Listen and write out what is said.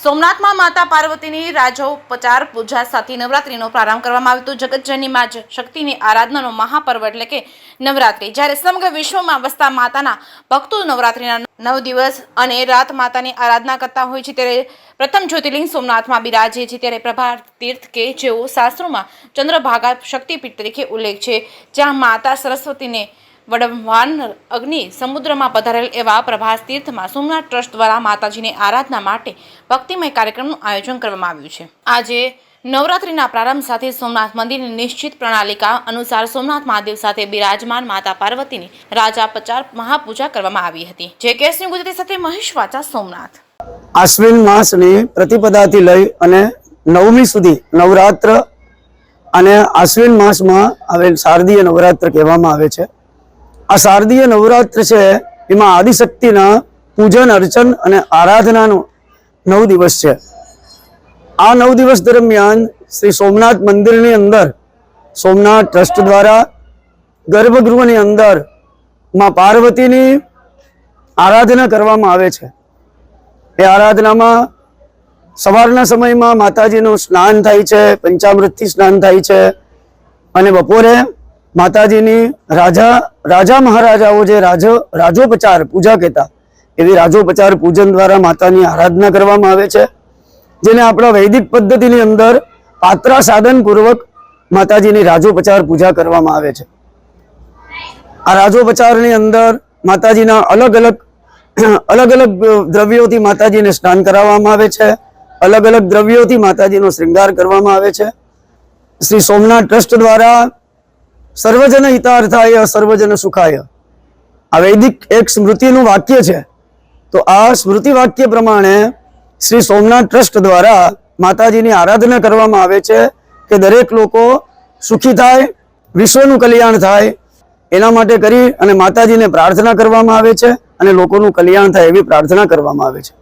સોમનાથમાં માતા પાર્વતીની રાજોપચાર પૂજા સાથે નવરાત્રીનો પ્રારંભ કરવામાં આવ્યો હતો। જગતજનની માં શક્તિની આરાધનાનો મહાપર્વ એટલે કે નવરાત્રી, જ્યારે સમગ્ર વિશ્વમાં વસતા માતાના ભક્તો નવરાત્રીના 9 દિવસ અને રાત માતાની આરાધના કરતા હોય છે, ત્યારે પ્રથમ જ્યોતિર્લિંગ સોમનાથમાં બિરાજે છે। ત્યારે પ્રભાત તીર્થ કે જેઓ શાસ્ત્રોમાં ચંદ્રભાગા શક્તિપીઠ તરીકે ઉલ્લેખ છે, જ્યાં માતા સરસ્વતીને વડવાન અગ્નિ સમુદ્રમાં પધારેલ એવા પ્રભાસ તીર્થમાં સોમનાથ ટ્રસ્ટ દ્વારા માતાજીની આરાધના માટે ભક્તિમય કાર્યક્રમનું આયોજન કરવામાં આવ્યું છે। આજે નવરાત્રીના પ્રારંભ સાથે સોમનાથ મંદિરની નિશ્ચિત પ્રણાલિકા અનુસાર સોમનાથ મહાદેવ સાથે બિરાજમાન માતા પાર્વતીની રાજાપચાર મહાપૂજા કરવામાં આવી હતી। જે કેસની ગુજરાતી સાથે મહેશ વાચા, સોમનાથ। આશ્વિન માસની પ્રતિપદાથી લઈ અને નવમી સુધી નવરાત્ર અને આશ્વિન માસમાં આવેલ શારદીય નવરાત્ર કહેવામાં આવે છે। આ શારદીય નવરાત્ર છે એમાં આદિશક્તિના પૂજન અર્ચન અને આરાધનાનો 9 દિવસ છે। આ 9 દિવસ દરમિયાન શ્રી સોમનાથ મંદિરની અંદર સોમનાથ ટ્રસ્ટ દ્વારા ગર્ભગૃહની અંદર માં પાર્વતીની આરાધના કરવામાં આવે છે। એ આરાધનામાં સવારના સમયમાં માતાજીનું સ્નાન થાય છે, પંચામૃતથી સ્નાન થાય છે, અને બપોરે માતાજીની રાજા મહારાજાઓ જે રાજોપચાર પૂજા કહેતા એવી રાજોપચાર પૂજન દ્વારા માતાની આરાધના કરવામાં આવે છે, જેને આપણા વૈદિક પદ્ધતિની અંદર પાત્રા સાધન પૂર્વક માતાજીની રાજોપચાર પૂજા કરવામાં આવે છે। આ રાજોપચારની અંદર માતાજીના અલગ અલગ દ્રવ્યોથી માતાજીને સ્નાન કરાવવામાં આવે છે, અલગ અલગ દ્રવ્યોથી માતાજીનો શ્રૃંગાર કરવામાં આવે છે। શ્રી સોમનાથ ટ્રસ્ટ દ્વારા સર્વજન હિતાર્થાય સર્વજન સુખાય આ વૈદિક એક સ્મૃતિનું વાક્ય છે। તો આ સ્મૃતિ વાક્ય પ્રમાણે શ્રી સોમનાથ ટ્રસ્ટ દ્વારા માતાજીની આરાધના કરવામાં આવે છે કે દરેક લોકો સુખી થાય, વિશ્વનું કલ્યાણ થાય, એના માટે કરી અને માતાજીને પ્રાર્થના કરવામાં આવે છે અને લોકોનું કલ્યાણ થાય એવી પ્રાર્થના કરવામાં આવે છે।